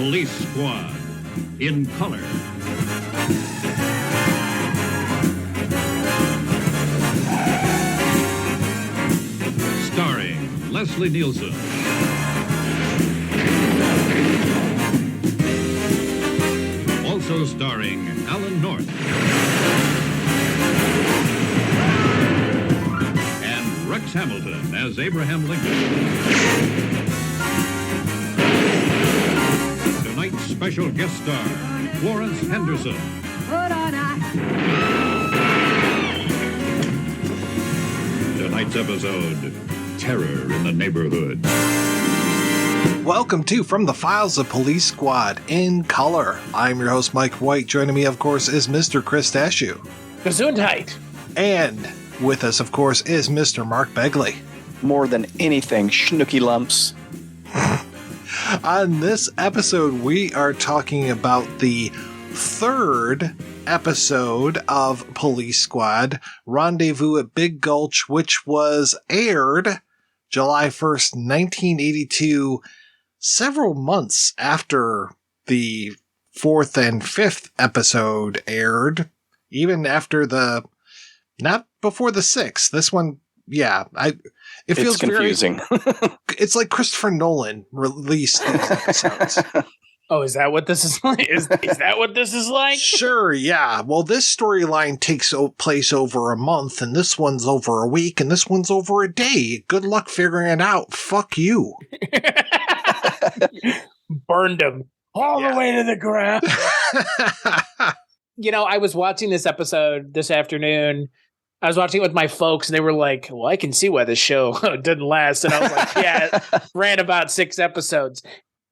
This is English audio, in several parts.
Police Squad in color. Starring Leslie Nielsen. Also starring Alan North. And Rex Hamilton as Abraham Lincoln. Tonight's special guest star, Florence Henderson. Tonight's episode, Terror in the Neighborhood. Welcome to From the Files of Police Squad in Color. I'm your host, Mike White. Joining me, of course, is Mr. Chris Dashew. Gesundheit. And with us, of course, is Mr. Mark Begley. More than anything, schnooky lumps. On this episode, we are talking about the third episode of Police Squad, Rendezvous at Big Gulch, which was aired July 1st, 1982, several months after the fourth and fifth episode aired, even after not before the sixth. This one, yeah, it feels confusing. It's like Christopher Nolan released these episodes. Oh, is that what this is like? Is that what this is like? Sure, yeah. Well, this storyline takes place over a month, and this one's over a week, and this one's over a day. Good luck figuring it out. Fuck you. Burned him all the way to the ground. You know, I was watching this episode this afternoon. I was watching it with my folks, and they were like, well, I can see why this show didn't last. And I was like, yeah, it ran about 6 episodes.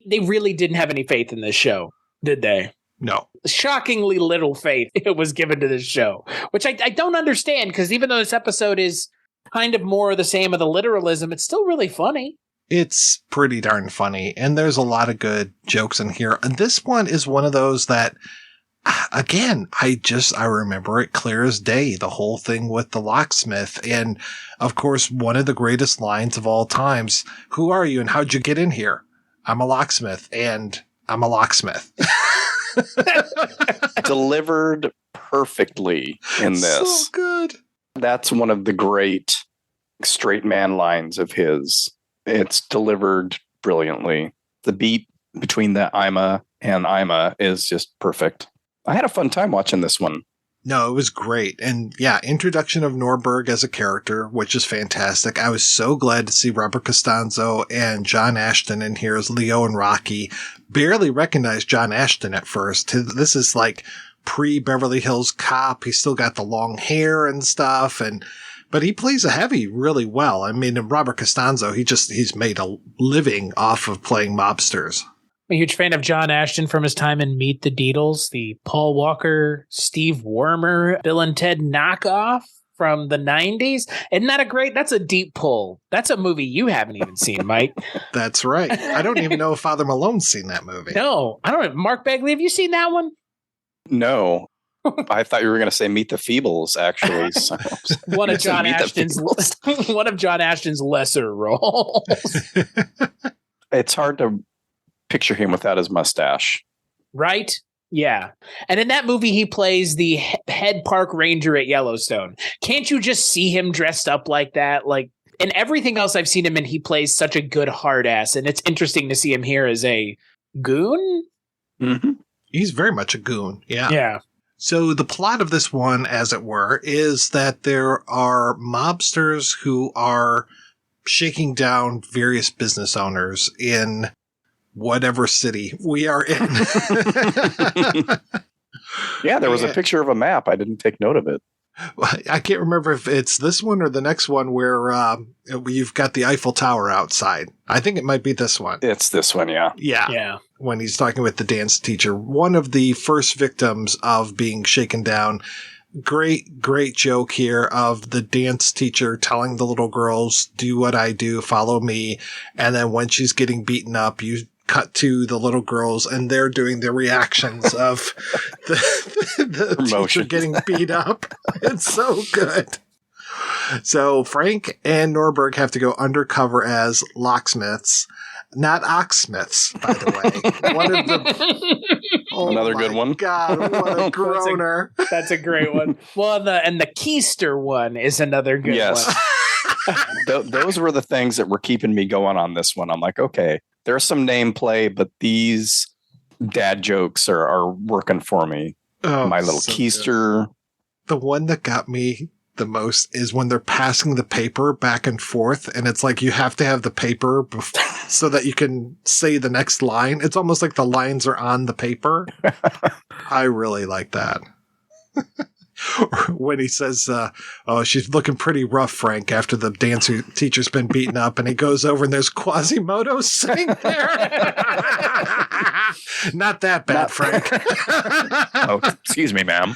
They really didn't have any faith in this show, did they? No. Shockingly little faith it was given to this show, which I don't understand, because even though this episode is kind of more of the same of the literalism, it's still really funny. It's pretty darn funny, and there's a lot of good jokes in here. And this one is one of those that, again, I remember it clear as day, the whole thing with the locksmith. And, of course, one of the greatest lines of all times, who are you and how'd you get in here? I'm a locksmith, and I'm a locksmith. Delivered perfectly in this. So good. That's one of the great straight man lines of his. It's delivered brilliantly. The beat between the Ima and Ima is just perfect. I had a fun time watching this one. No, it was great. And yeah, introduction of Nordberg as a character, which is fantastic. I was so glad to see Robert Costanzo and John Ashton in here as Leo and Rocky. Barely recognized John Ashton at first. This is like pre-Beverly Hills Cop. He's still got the long hair and stuff. But he plays a heavy really well. I mean, Robert Costanzo, he's made a living off of playing mobsters. I'm a huge fan of John Ashton from his time in Meet the Deedles, the Paul Walker, Steve Wormer, Bill and Ted knockoff from the 90s. Isn't that that's a deep pull. That's a movie you haven't even seen, Mike. That's right. I don't even know if Father Malone's seen that movie. No, I don't know. Mark Begley, have you seen that one? No. I thought you were going to say Meet the Feebles, actually. one of John Ashton's lesser roles. It's hard to picture him without his mustache. Right? Yeah. And in that movie, he plays the head park ranger at Yellowstone. Can't you just see him dressed up like that? Like, in everything else I've seen him in, he plays such a good hard ass. And it's interesting to see him here as a goon. Mm-hmm. He's very much a goon. Yeah. Yeah. So the plot of this one, as it were, is that there are mobsters who are shaking down various business owners in whatever city we are in. Yeah, there was a picture of a map. I didn't take note of it. I can't remember if it's this one or the next one where you've got the Eiffel Tower outside. I think it might be this one. It's this one, yeah. Yeah. When he's talking with the dance teacher. One of the first victims of being shaken down. Great, great joke here of the dance teacher telling the little girls, do what I do, follow me. And then when she's getting beaten up, you cut to the little girls and they're doing their reactions of the teacher getting beat up. It's so good. So Frank and Nordberg have to go undercover as locksmiths. not Oxsmiths, by the way. One of the Another good one. God, what a groaner! That's a great one. Well, the Keister one is another good Yes. one. Those were the things that were keeping me going on this one. I'm like, okay, there's some name play, but these dad jokes are working for me. Oh, My little so Keister. good. The one that got me the most is when they're passing the paper back and forth, and it's like you have to have the paper so that you can say the next line. It's almost like the lines are on the paper. I really like that. When he says, oh, she's looking pretty rough, Frank, after the dance teacher's been beaten up, and he goes over and there's Quasimodo sitting there. Not that bad, Frank. Oh, excuse me, ma'am.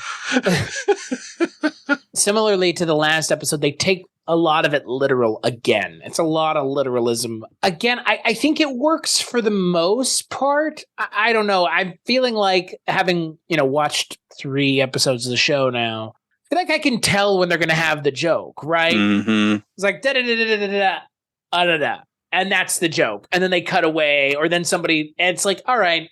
Similarly to the last episode, they take a lot of it literal again. It's a lot of literalism. Again, I think it works for the most part. I don't know. I'm feeling like having, watched 3 episodes of the show now, I feel like I can tell when they're going to have the joke, right? Mm-hmm. It's like, da-da-da-da-da-da-da, and that's the joke. And then they cut away, or then somebody, and it's like, all right,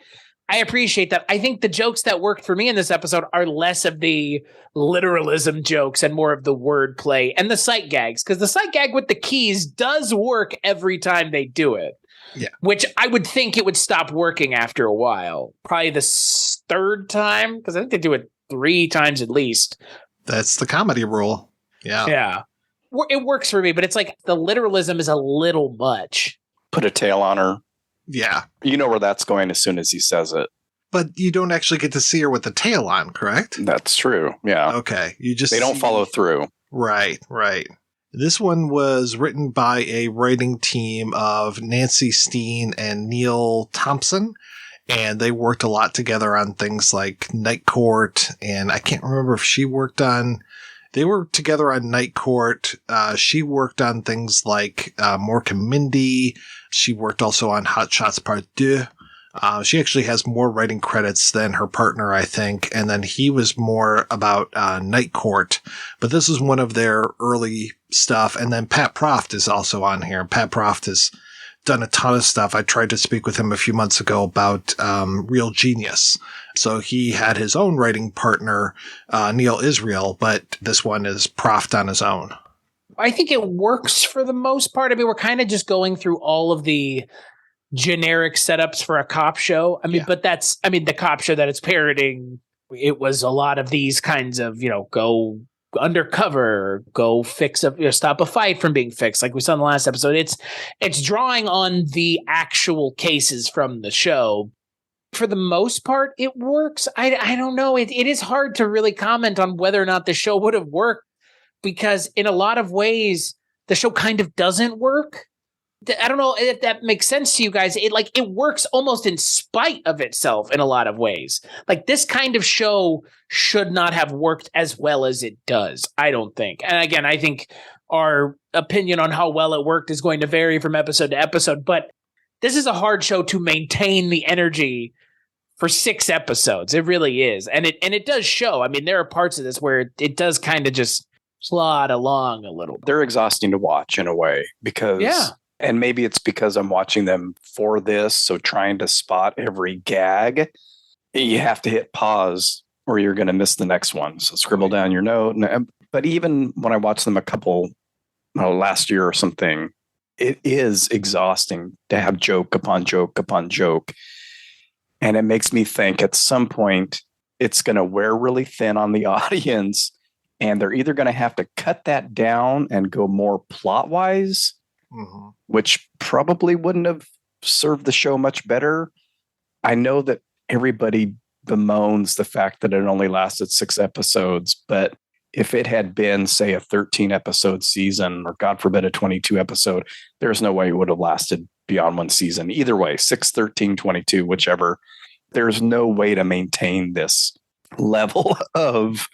I appreciate that. I think the jokes that worked for me in this episode are less of the literalism jokes and more of the wordplay and the sight gags, because the sight gag with the keys does work every time they do it. Yeah. Which I would think it would stop working after a while. Probably the 3rd time, because I think they do it 3 times at least. That's the comedy rule. Yeah. Yeah. It works for me, but it's like the literalism is a little much. Put a tail on her. Yeah. You know where that's going as soon as he says it. But you don't actually get to see her with the tail on, correct? That's true. Yeah. Okay. They don't follow through. Right. This one was written by a writing team of Nancy Steen and Neil Thompson, and they worked a lot together on things like Night Court, and I can't remember if they were together on Night Court. She worked on things like Mork and Mindy. She worked also on Hot Shots Part 2. She actually has more writing credits than her partner, I think. And then he was more about Night Court. But this is one of their early stuff. And then Pat Proft is also on here. Pat Proft has done a ton of stuff. I tried to speak with him a few months ago about Real Genius. So he had his own writing partner, Neil Israel, but this one is Proft on his own. I think it works for the most part. I mean, we're kind of just going through all of the generic setups for a cop show. I mean, but the cop show that it's parroting, it was a lot of these kinds of, go undercover, go fix stop a fight from being fixed, like we saw in the last episode. It's drawing on the actual cases from the show. For the most part, it works. I don't know. It is hard to really comment on whether or not the show would have worked, because in a lot of ways, the show kind of doesn't work. I don't know if that makes sense to you guys. It works almost in spite of itself in a lot of ways. Like, this kind of show should not have worked as well as it does, I don't think. And again, I think our opinion on how well it worked is going to vary from episode to episode, but this is a hard show to maintain the energy for 6 episodes. It really is. And it does show. I mean, there are parts of this where it does kind of just plod along a little. They're exhausting to watch in a way, because and maybe it's because I'm watching them for this, so trying to spot every gag, you have to hit pause or you're going to miss the next one. So scribble down your note. But even when I watched them a couple last year or something, it is exhausting to have joke upon joke upon joke. And it makes me think at some point it's going to wear really thin on the audience, and they're either going to have to cut that down and go more plot wise, which probably wouldn't have served the show much better. I know that everybody bemoans the fact that it only lasted 6 episodes, but if it had been, say, a 13 episode season, or God forbid a 22 episode, there's no way it would have lasted beyond 1 season. Either way, 6, 13, 22, whichever, there's no way to maintain this level of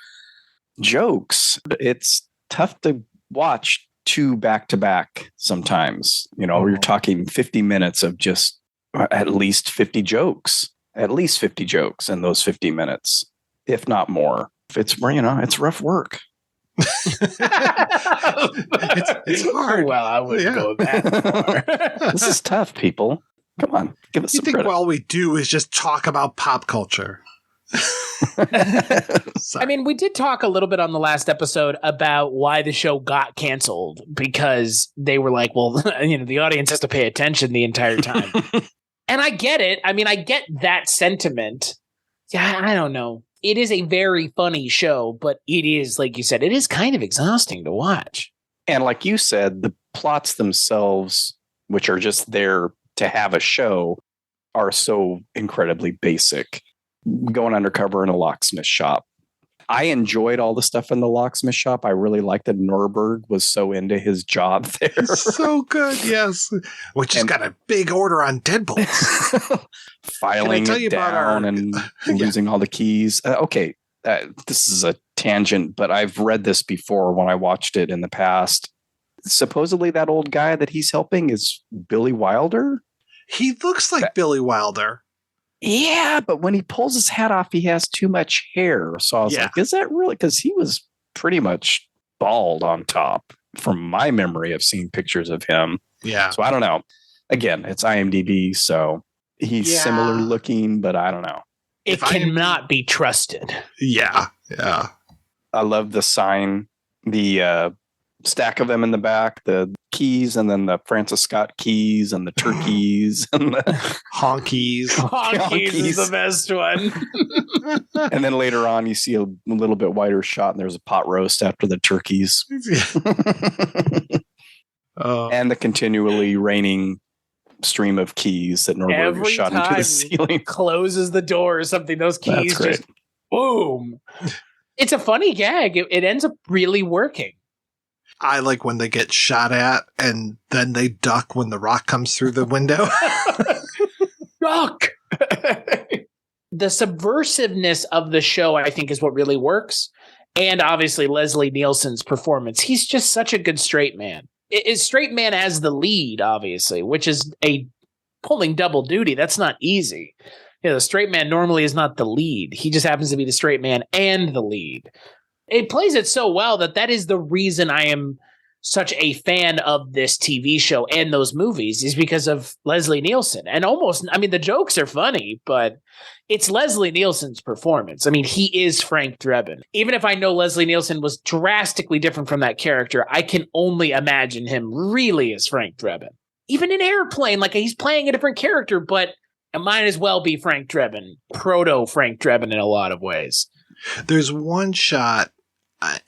jokes. It's tough to watch 2 back-to-back sometimes. You're talking 50 minutes of just at least 50 jokes in those 50 minutes, if not more. It's rough work. It's hard. Well, I wouldn't go that far. This is tough, people. Come on, give us You some think credit. all we do is just talk about pop culture? I mean, we did talk a little bit on the last episode about why the show got canceled because they were like, well, the audience has to pay attention the entire time. And I get it. I mean, I get that sentiment. Yeah, I don't know. It is a very funny show, but it is, like you said, it is kind of exhausting to watch. And like you said, the plots themselves, which are just there to have a show, are so incredibly basic. Going undercover in a locksmith shop. I enjoyed all the stuff in the locksmith shop. I really liked that Nordberg was so into his job there. So good, yes. We just got a big order on deadbolts. Filing it down and losing all the keys. Okay, this is a tangent, but I've read this before when I watched it in the past. Supposedly that old guy that he's helping is Billy Wilder. He looks like Billy Wilder. Yeah, but when he pulls his hat off, he has too much hair. So I was like, is that really? Because he was pretty much bald on top from my memory of seeing pictures of him. Yeah. So I don't know. Again, it's IMDb, so he's similar looking, but I don't know. It cannot be trusted. Yeah. Yeah. I love the sign, the stack of them in the back, the keys, and then the Francis Scott keys and the turkeys and the honkies. Honkies is the best one. And then later on, you see a little bit wider shot, and there's a pot roast after the turkeys. And the continually raining stream of keys that Nordberg shot into the ceiling. Closes the door or something. Those keys just boom. It's a funny gag. It ends up really working. I like when they get shot at and then they duck when the rock comes through the window. Duck! The subversiveness of the show, I think, is what really works. And obviously, Leslie Nielsen's performance. He's just such a good straight man. Straight man as the lead, obviously, which is pulling double duty. That's not easy. The straight man normally is not the lead. He just happens to be the straight man and the lead. It plays it so well that is the reason I am such a fan of this TV show and those movies is because of Leslie Nielsen. And the jokes are funny, but it's Leslie Nielsen's performance. I mean, he is Frank Drebin. Even if I know Leslie Nielsen was drastically different from that character, I can only imagine him really as Frank Drebin. Even in Airplane, like he's playing a different character, but it might as well be Frank Drebin, proto Frank Drebin in a lot of ways. There's one shot,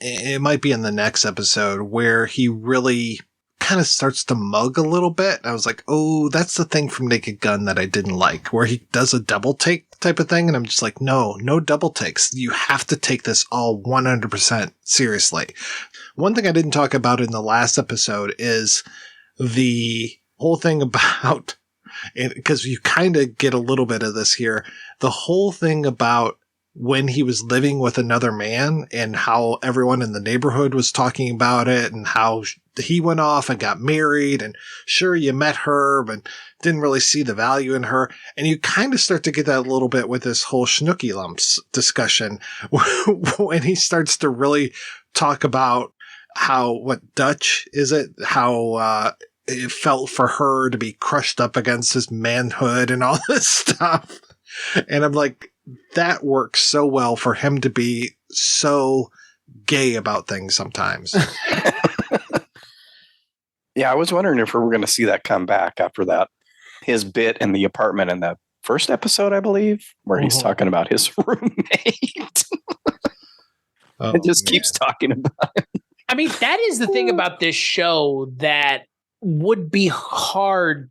it might be in the next episode, where he really kind of starts to mug a little bit. I was like, oh, that's the thing from Naked Gun that I didn't like, where he does a double take type of thing. And I'm just like, no double takes. You have to take this all 100% seriously. One thing I didn't talk about in the last episode is the whole thing about, because you kind of get a little bit of this here, the whole thing about when he was living with another man and how everyone in the neighborhood was talking about it and how he went off and got married and sure, you met her, but didn't really see the value in her. And you kind of start to get that a little bit with this whole Schnooky Lumps discussion when he starts to really talk about what Dutch is it? How, it felt for her to be crushed up against his manhood and all this stuff. And I'm like, that works so well for him to be so gay about things sometimes. Yeah, I was wondering if we were going to see that come back after that. His bit in the apartment in the first episode, I believe, where he's talking about his roommate. It just keeps talking about it. I mean, that is the thing about this show that would be hard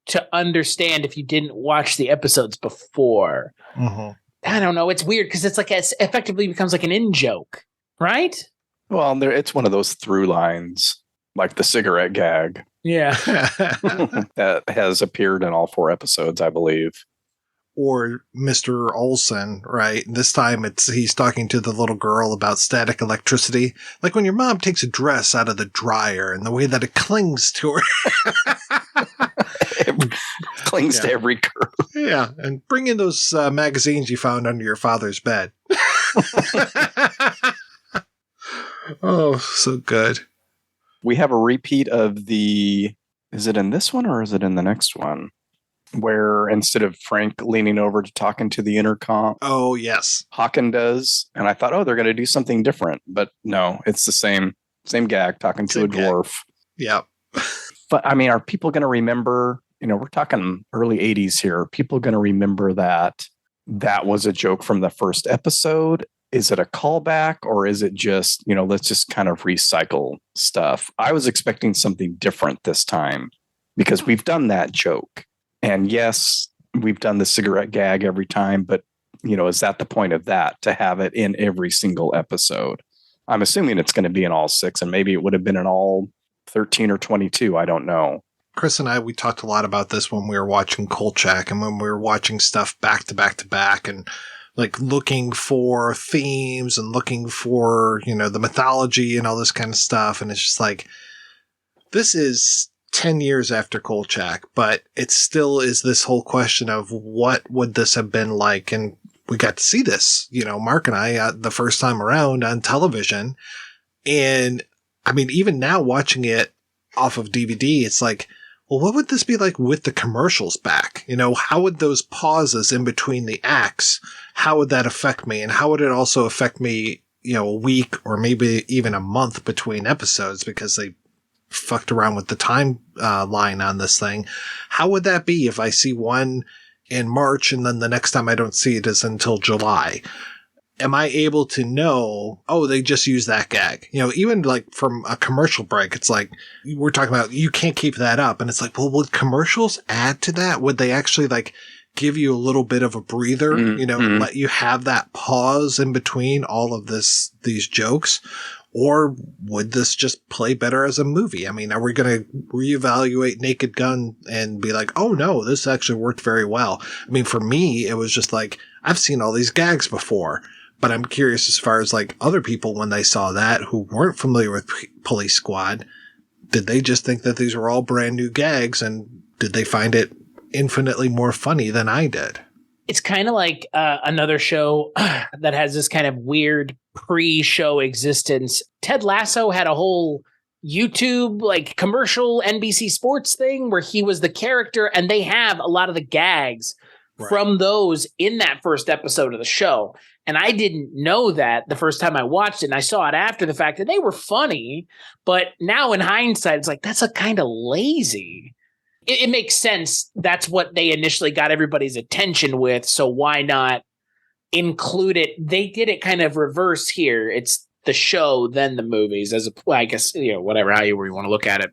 to understand if you didn't watch the episodes before. I don't know. It's weird because it's like it effectively becomes like an in-joke, right? Well, it's one of those through lines, like the cigarette gag. Yeah. That has appeared in all 4 episodes, I believe. Or Mr. Olson, right? This time he's talking to the little girl about static electricity. Like when your mom takes a dress out of the dryer and the way that it clings to her. It clings to every curve. Yeah. And bring in those magazines you found under your father's bed. Oh, so good. We have a repeat of is it in this one or is it in the next one? where instead of Frank leaning over to talking to the intercom, Oh, yes. Hawken does. And I thought, oh, they're going to do something different. But no, it's the same gag talking to a dwarf. Yep. But I mean, are people going to remember, we're talking early 80s here. Are people going to remember that was a joke from the first episode? Is it a callback, or is it just, let's just kind of recycle stuff? I was expecting something different this time because we've done that joke. And yes, we've done the cigarette gag every time, but is that the point of that, to have it in every single episode? I'm assuming it's going to be in all 6, and maybe it would have been in all 13 or 22. I don't know. Chris and I, we talked a lot about this when we were watching Kolchak and when we were watching stuff back to back to back and like looking for themes and looking for, the mythology and all this kind of stuff. And it's just like, this is 10 years after Kolchak, but it still is this whole question of what would this have been like? And we got to see this, Mark and I, the first time around on television. And I mean, even now watching it off of DVD, it's like, well, what would this be like with the commercials back? How would those pauses in between the acts, how would that affect me? And how would it also affect me, a week or maybe even a month between episodes because they fucked around with the time line on this thing? How would that be if I see one in March and then the next time I don't see it is until July? Am I able to know, oh, they just use that gag? Even like from a commercial break, it's like, we're talking about, you can't keep that up. And it's like, well, would commercials add to that? Would they actually like give you a little bit of a breather, let you have that pause in between all of these jokes? Or would this just play better as a movie? I mean, are we going to reevaluate Naked Gun and be like, oh no, this actually worked very well? I mean, for me, it was just like, I've seen all these gags before. But I'm curious as far as like other people when they saw that who weren't familiar with Police Squad, did they just think that these were all brand new gags, and did they find it infinitely more funny than I did? It's kind of like another show that has this kind of weird pre-show existence. Ted Lasso had a whole YouTube like commercial NBC Sports thing where he was the character, and they have a lot of the gags from those in that first episode of the show. And I didn't know that the first time I watched it, and I saw it after the fact, and they were funny. But now in hindsight, it's like, that's a kind of lazy. It makes sense. That's what they initially got everybody's attention with. So why not include it? They did it kind of reverse here. It's the show, then the movies, I guess, whatever, how you want to look at it.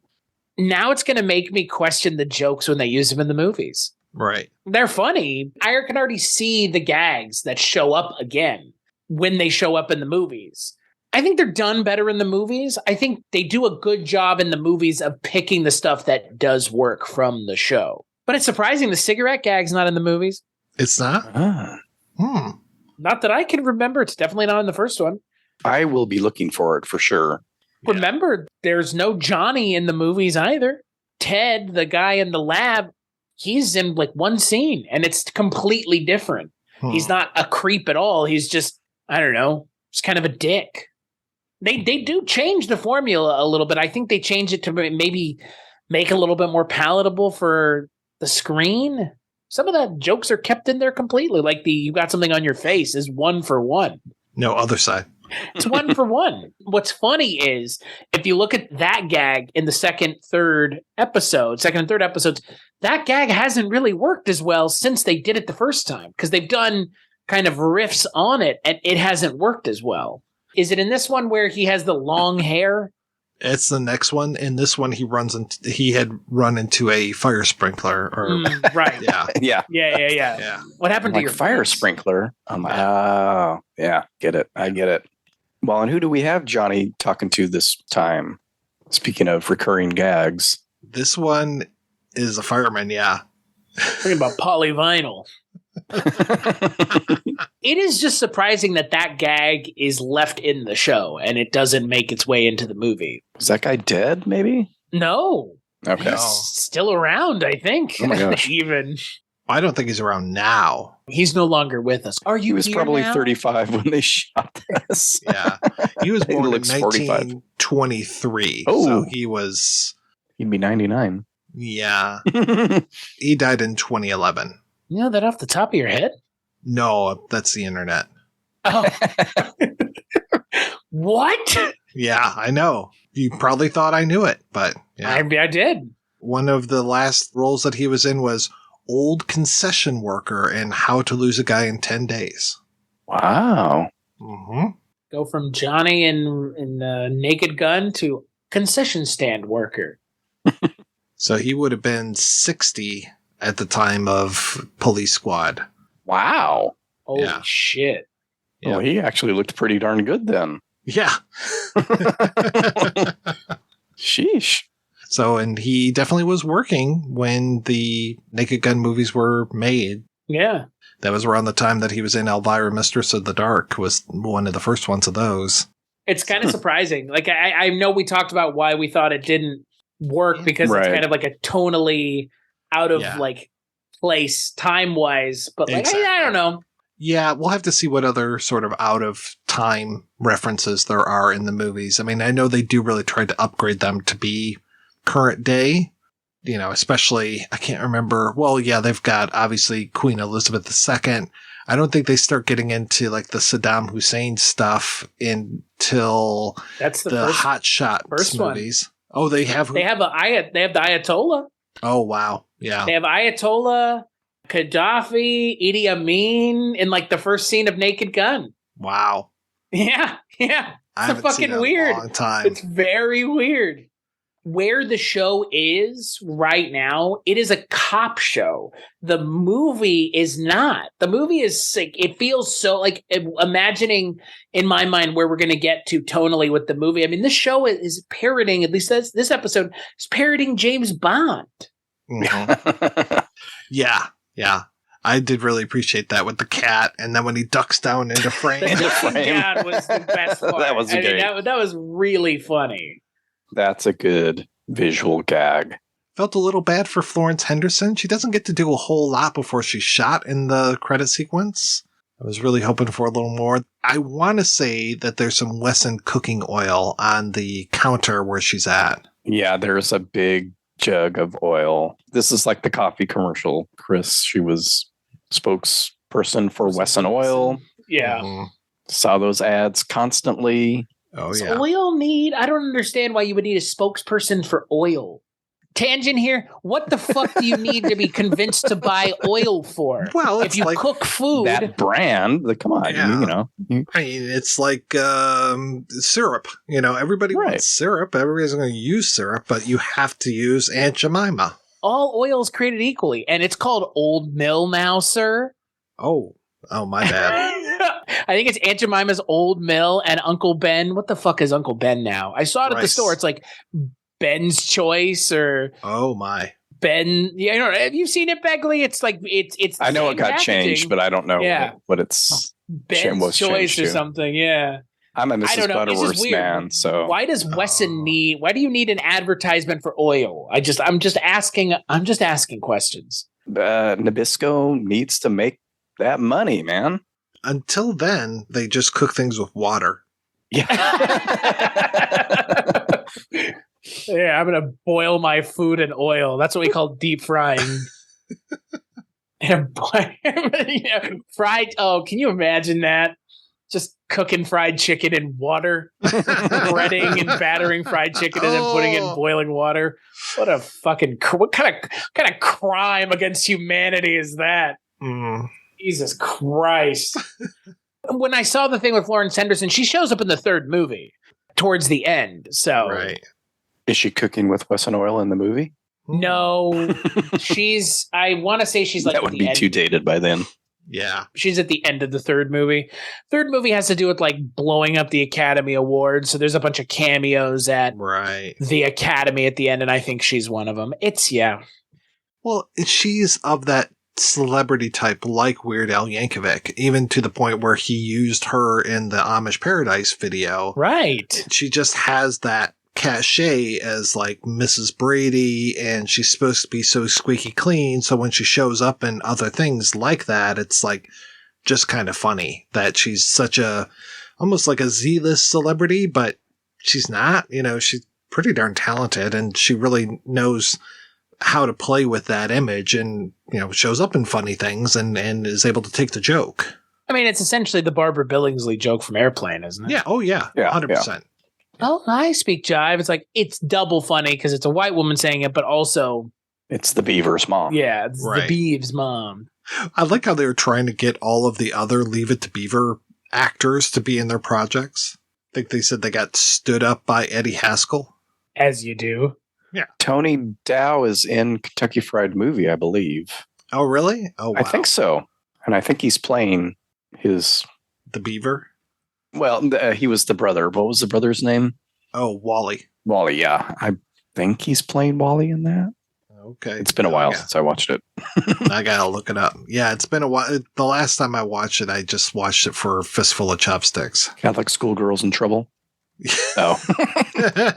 Now it's going to make me question the jokes when they use them in the movies. Right. They're funny. I can already see the gags that show up again when they show up in the movies. I think they're done better in the movies. I think they do a good job in the movies of picking the stuff that does work from the show. But it's surprising the cigarette gag's not in the movies. It's not? Not that I can remember. It's definitely not in the first one. I will be looking for it for sure. Remember, there's no Johnny in the movies either. Ted, the guy in the lab, he's in like one scene and it's completely different. He's not a creep at all. He's just, I don't know, just kind of a dick. They do change the formula a little bit. I think they change it to maybe make it a little bit more palatable for the screen. Some of the jokes are kept in there completely. Like you got something on your face is 1 for 1. No, other side. It's 1 for 1. What's funny is if you look at that gag in the second and third episodes, that gag hasn't really worked as well since they did it the first time because they've done kind of riffs on it and it hasn't worked as well. Is it in this one where he has the long hair? It's the next one. In this one, he had run into a fire sprinkler. Right. Yeah. What happened to your fire face? sprinkler? Oh, yeah. Get it. I get it. Well, and who do we have Johnny talking to this time? Speaking of recurring gags. This one is a fireman, yeah. Talking about polyvinyl. It is just surprising that gag is left in the show and it doesn't make its way into the movie. Is that guy dead, maybe? No. Okay. He's still around, I think. Oh my gosh. Even. I don't think he's around now. He's no longer with us. Are you He was here probably now? 35 when they shot this. Yeah. He was born in looks 45. 1923. Oh. So He'd be 99. Yeah. He died in 2011. You know that off the top of your head? No, that's the internet. Oh. What? Yeah, I know. You probably thought I knew it, but yeah. I did. One of the last roles that he was in was Old Concession Worker in How to Lose a Guy in 10 Days. Wow. Mm-hmm. Go from Johnny in Naked Gun to concession stand worker. So he would have been 60 at the time of Police Squad. Wow. Holy Yeah. shit. Yeah. Well, he actually looked pretty darn good then. Yeah. Sheesh. So, and he definitely was working when the Naked Gun movies were made. Yeah. That was around the time that he was in Elvira, Mistress of the Dark, was one of the first ones of those. It's kind of surprising. Like, I know we talked about why we thought it didn't work because Right. it's kind of like a tonally out of Yeah. like place time wise, but like, Exactly. I don't know. Yeah, we'll have to see what other sort of out of time references there are in the movies. I mean, I know they do really try to upgrade them to be current day, you know, especially, I can't remember. Well, yeah, they've got obviously Queen Elizabeth II. I don't think they start getting into like the Saddam Hussein stuff until That's the the first. Hot Shots first one. movies. Oh, they have. They have the Ayatollah. Oh, wow. Yeah. They have Ayatollah, Gaddafi, Idi Amin in like the first scene of Naked Gun. Wow. Yeah, yeah. I It's haven't fucking seen it in weird. a long time. It's very weird. Where the show is right now, it is a cop show. The movie is not. The movie is sick. It feels so like imagining in my mind where we're going to get to tonally with the movie. I mean, this show is parroting, at least this episode is parroting James Bond. Mhm. Yeah. Yeah. I did really appreciate that with the cat. And then when he ducks down into frame. That was the best part. That was great. That was really funny. That's a good visual gag. Felt a little bad for Florence Henderson. She doesn't get to do a whole lot before she's shot in the credit sequence. I was really hoping for a little more. I want to say that there's some Wesson cooking oil on the counter where she's at. Yeah, there's a big jug of oil. This is like the coffee commercial, Chris. She was spokesperson for Wesson Oil. Yeah. Mhm. Saw those ads constantly. Oh, Does yeah. oil need? I don't understand why you would need a spokesperson for oil. Tangent here. What the fuck do you need to be convinced to buy oil for? Well, If it's you like, cook food, That brand, come on, Yeah. you know. I mean, it's like syrup. You know, everybody Right. wants syrup. Everybody's going to use syrup, but you have to use Aunt Jemima. all oil is created equally, and it's called Old Mill now, sir. Oh, my bad. I think it's Aunt Jemima's Old Mill and Uncle Ben. What the fuck is Uncle Ben now? I saw it at the Rice. store. It's like Ben's Choice or Oh, my. Ben. Yeah, you know, have you seen it, Begley? It's like it's. the I know same it got packaging. changed, but I don't know Yeah. what it's. Ben's was Choice changed or to. something. Yeah. I'm a I Mrs. don't know. It's just Butterworth weird. man, so Why does Wesson Oh. need? Why do you need an advertisement for oil? I'm just asking. I'm just asking questions. Nabisco needs to make that money, man. Until then, they just cook things with water. Yeah. Yeah, I'm gonna boil my food in oil. That's what we call deep frying. And yeah, fried. Oh, can you imagine that? Just cooking fried chicken in water, breading and battering fried chicken, and then putting it in Oh. boiling water. What a fucking what kind of crime against humanity is that? Mm. Jesus Christ! When I saw the thing with Florence Henderson, she shows up in the third movie towards the end. So Right. Is she cooking with Wesson Oil in the movie? no, she's. I want to say she's like That at would the be end. too dated by then. Yeah. She's at the end of the third movie. Third movie has to do with like blowing up the Academy Awards. So there's a bunch of cameos at Right. the Academy at the end, and I think she's one of them. It's Well, she's of that celebrity type like Weird Al Yankovic, even to the point where he used her in the Amish Paradise video. right. She just has that cachet as like Mrs. Brady, and she's supposed to be so squeaky clean. So when she shows up in other things like that, it's like just kind of funny that she's such a almost like a Z-list celebrity, but she's not. You know, she's pretty darn talented, and she really knows how to play with that image and, shows up in funny things and is able to take the joke. I mean, it's essentially the Barbara Billingsley joke from Airplane, isn't it? Yeah. Oh, yeah. 100%. Oh, I speak jive. It's like, it's double funny because it's a white woman saying it, but also... It's the Beaver's mom. Yeah, it's the Beaver's mom. I like how they were trying to get all of the other Leave It to Beaver actors to be in their projects. I think they said they got stood up by Eddie Haskell. As you do. Yeah. Tony Dow is in Kentucky Fried Movie, I believe. Oh, really? Oh, wow. I think so. And I think he's playing the Beaver? Well, he was the brother. What was the brother's name? Oh, Wally. Wally, yeah. I think he's playing Wally in that. Okay. It's been a while since I watched it. I gotta look it up. Yeah, it's been a while. The last time I watched it, I just watched it for Fistful of Chopsticks. Catholic Schoolgirls in Trouble? Oh.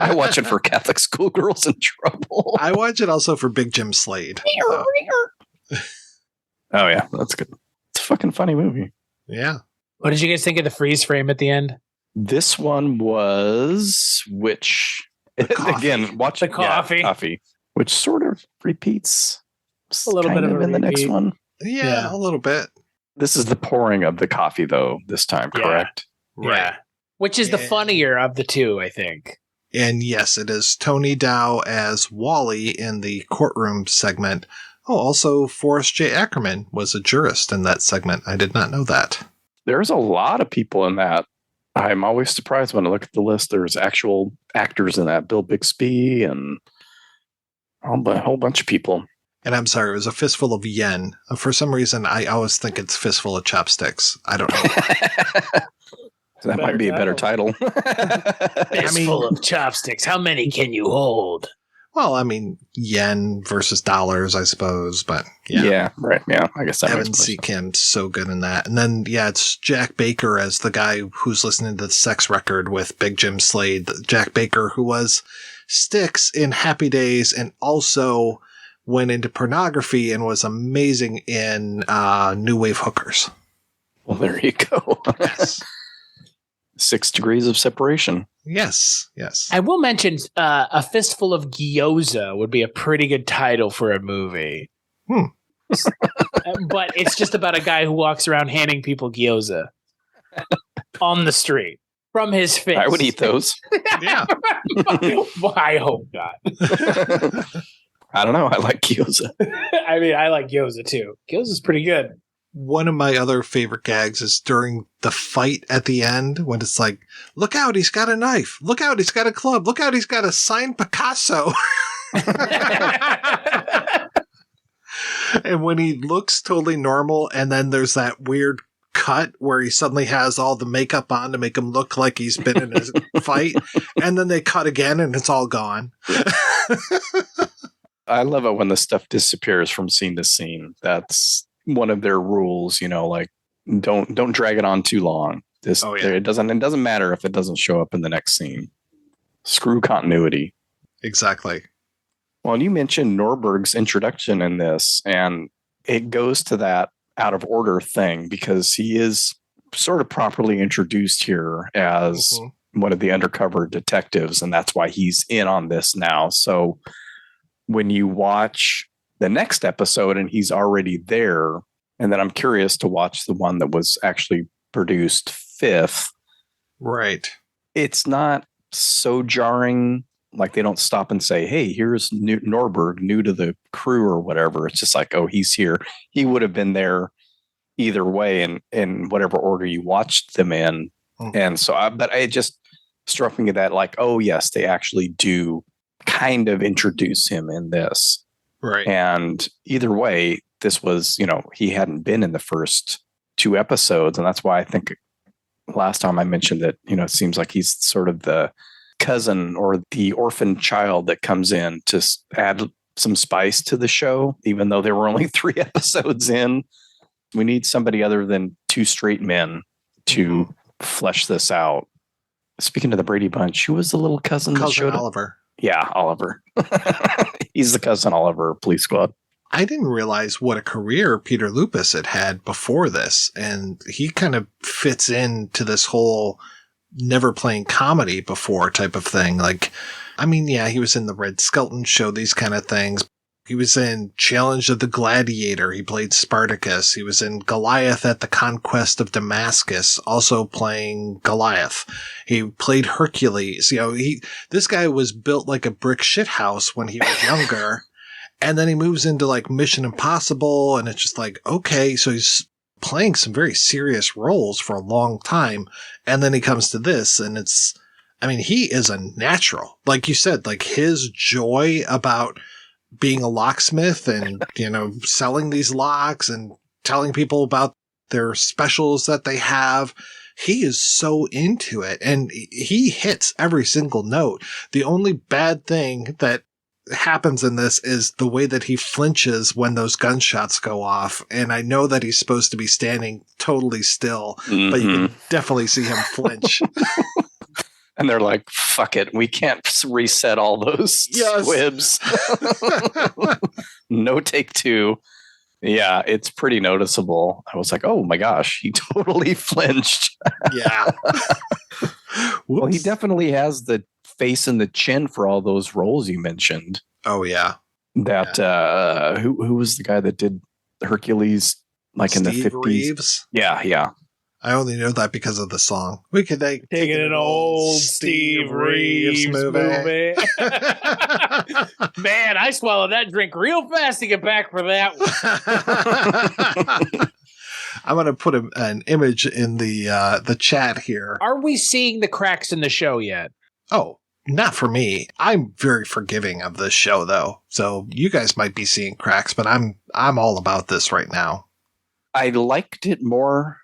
I watch it for Catholic Schoolgirls in Trouble. I watch it also for Big Jim Slade. Oh, yeah. That's good. It's a fucking funny movie. Yeah. What did you guys think of the freeze frame at the end? This one was again, watch the coffee. Coffee, which sort of repeats a little bit of in the next one. Yeah, a little bit. This is the pouring of the coffee, though, this time, correct? Yeah. Right. Yeah. Which is the funnier of the two, I think. And yes, it is Tony Dow as Wally in the courtroom segment. Oh, also Forrest J. Ackerman was a jurist in that segment. I did not know that. There's a lot of people in that. I'm always surprised when I look at the list. There's actual actors in that. Bill Bixby and a whole bunch of people. And I'm sorry, it was a fistful of yen. For some reason, I always think it's fistful of chopsticks. I don't know. That might be a better title. Fistful of chopsticks. How many can you hold? Well, I mean, yen versus dollars, I suppose. But yeah. Yeah, right. Yeah, I guess that Evan C. Kim's so good in that. And then, it's Jack Baker as the guy who's listening to the Sex Record with Big Jim Slade. Jack Baker, who was Styx in Happy Days and also went into pornography and was amazing in New Wave Hookers. Well, there you go. Yes. 6 Degrees of Separation. Yes. I will mention A Fistful of Gyoza would be a pretty good title for a movie. But it's just about a guy who walks around handing people gyoza on the street from his fist. I would eat those. Yeah. Well, I hope not. I don't know. I like gyoza. I mean, I like gyoza too. Gyoza's pretty good. One of my other favorite gags is during the fight at the end when it's like, look out, he's got a knife. Look out, he's got a club. Look out, he's got a signed Picasso. And when he looks totally normal, and then there's that weird cut where he suddenly has all the makeup on to make him look like he's been in a fight. And then they cut again and it's all gone. I love it when the stuff disappears from scene to scene. That's one of their rules, like don't drag it on too long. It doesn't matter if it doesn't show up in the next scene. Screw continuity. Exactly. Well, and you mentioned Nordberg's introduction in this, and it goes to that out of order thing because he is sort of properly introduced here as one of the undercover detectives, and that's why he's in on this now. So when you watch the next episode and he's already there, and then I'm curious to watch the one that was actually produced 5th. Right. It's not so jarring. Like they don't stop and say, hey, here's Nordberg, new to the crew or whatever. It's just like, oh, he's here. He would have been there either way in whatever order you watched them in. And so, but it just struck me that like, oh, yes, they actually do kind of introduce him in this. Right. And either way, this was, he hadn't been in the first 2 episodes. And that's why I think last time I mentioned that, it seems like he's sort of the cousin or the orphan child that comes in to add some spice to the show, even though there were only 3 episodes in. We need somebody other than 2 straight men to flesh this out. Speaking of the Brady Bunch, who was the little cousin that showed up? Oliver. Yeah, Oliver. He's the cousin Oliver, Police Squad. I didn't realize what a career Peter Lupus had before this. And he kind of fits into this whole never playing comedy before type of thing. Like, I mean, yeah, he was in the Red Skelton Show, these kind of things. He was in Challenge of the Gladiator. He played Spartacus. He was in Goliath at the Conquest of Damascus, also playing Goliath. He played Hercules. This guy was built like a brick shithouse when he was younger. And then he moves into like Mission Impossible, and it's just like, okay, so he's playing some very serious roles for a long time. And then he comes to this, and he is a natural. Like you said, like his joy about being a locksmith and, selling these locks and telling people about their specials that they have. He is so into it, and he hits every single note. The only bad thing that happens in this is the way that he flinches when those gunshots go off. And I know that he's supposed to be standing totally still, but you can definitely see him flinch. And they're like, fuck it. We can't reset all those squibs. No take two. Yeah, it's pretty noticeable. I was like, oh my gosh, he totally flinched. Yeah. Well, he definitely has the face and the chin for all those roles you mentioned. Oh, yeah. Who was the guy that did Hercules like Steve in the 50s? Reeves? Yeah. I only know that because of the song. We could take an old Steve Reeves movie. Man, I swallowed that drink real fast to get back for that one. I'm going to put an image in the chat here. Are we seeing the cracks in the show yet? Oh, not for me. I'm very forgiving of this show, though. So you guys might be seeing cracks, but I'm all about this right now. I liked it more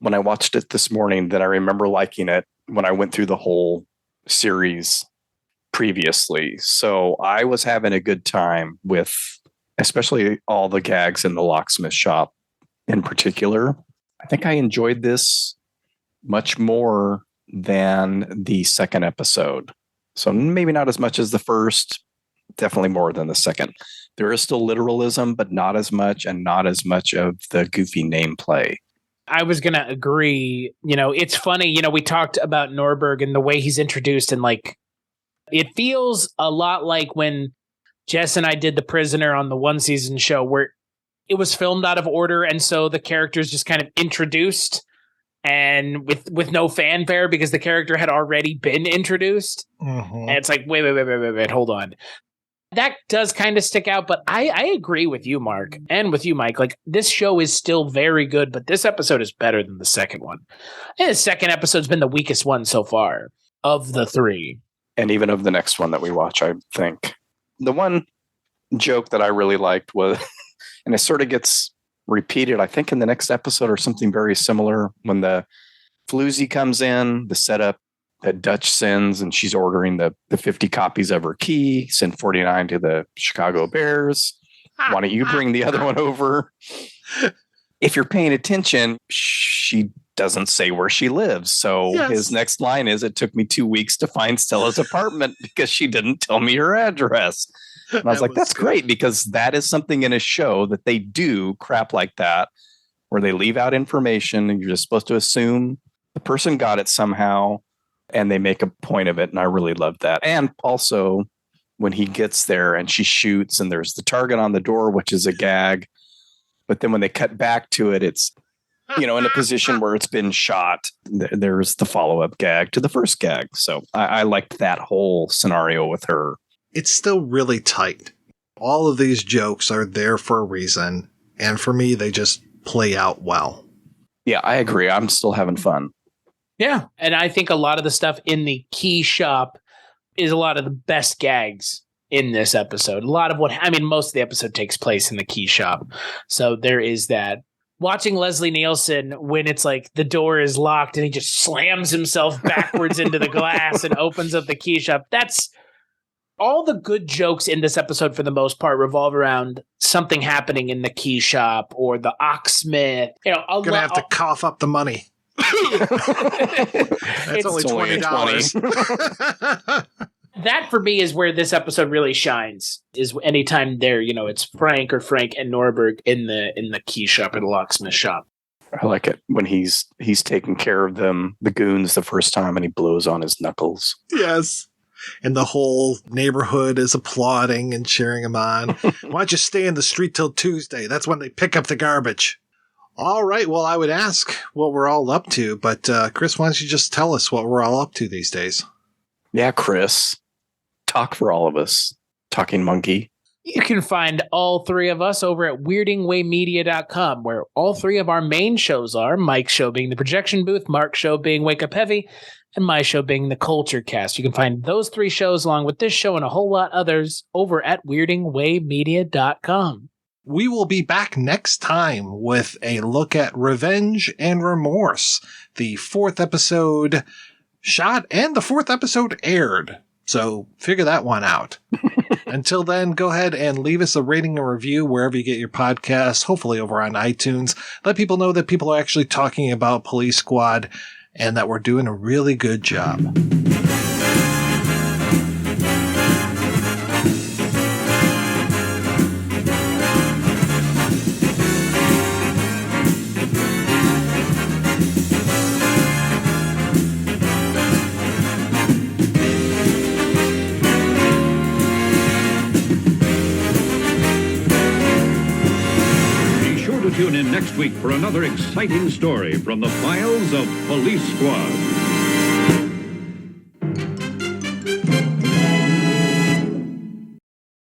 when I watched it this morning than I remember liking it when I went through the whole series previously. So I was having a good time with especially all the gags in the locksmith shop in particular. I think I enjoyed this much more than the second episode. So maybe not as much as the first, definitely more than the second. There is still literalism, but not as much, and not as much of the goofy name play. I was going to agree. It's funny, we talked about Nordberg and the way he's introduced, and like, it feels a lot like when Jess and I did The Prisoner on the one season show where it was filmed out of order. And so the characters just kind of introduced and with no fanfare because the character had already been introduced. Mm-hmm. And it's like, wait, hold on. That does kind of stick out, but I agree with you, Mark, and with you, Mike. Like, this show is still very good, but this episode is better than the second one. And the second episode's been the weakest one so far of the three. And even of the next one that we watch, I think. The one joke that I really liked was, and it sort of gets repeated, I think, in the next episode or something very similar, when the floozy comes in, the setup that Dutch sends, and she's ordering the 50 copies of her key, send 49 to the Chicago Bears. Why don't you bring the other one over? If you're paying attention, she doesn't say where she lives. So his next line is, it took me 2 weeks to find Stella's apartment because she didn't tell me her address. And I was like, that's great, because that is something in a show that they do crap like that, where they leave out information and you're just supposed to assume the person got it somehow. And they make a point of it. And I really love that. And also when he gets there and she shoots and there's the target on the door, which is a gag. But then when they cut back to it, it's, in a position where it's been shot. There's the follow-up gag to the first gag. So I liked that whole scenario with her. It's still really tight. All of these jokes are there for a reason. And for me, they just play out well. Yeah, I agree. I'm still having fun. Yeah. And I think a lot of the stuff in the key shop is a lot of the best gags in this episode. A lot of most of the episode takes place in the key shop. So there is that. Watching Leslie Nielsen when it's like the door is locked and he just slams himself backwards into the glass and opens up the key shop. That's all the good jokes in this episode for the most part revolve around something happening in the key shop or the locksmith. Gonna have to cough up the money. It's only $20. That for me is where this episode really shines, is anytime there, it's Frank and Nordberg in the key shop or the locksmith shop. I like it when he's taking care of them, the goons, the first time, and he blows on his knuckles. Yes. and the whole neighborhood is applauding and cheering him on. Why don't you stay in the street till Tuesday? That's when they pick up the garbage. All right, well, I would ask what we're all up to, but Chris, why don't you just tell us what we're all up to these days? Yeah, Chris. Talk for all of us. Talking monkey. You can find all three of us over at weirdingwaymedia.com, where all three of our main shows are, Mike's show being The Projection Booth, Mark's show being Wake Up Heavy, and my show being The Culture Cast. You can find those three shows along with this show and a whole lot others over at weirdingwaymedia.com. We will be back next time with a look at Revenge and Remorse, the 4th episode shot and the 4th episode aired. So figure that one out. Until then, go ahead and leave us a rating and review wherever you get your podcasts, hopefully over on iTunes. Let people know that people are actually talking about Police Squad and that we're doing a really good job. Tune in next week for another exciting story from the files of Police Squad.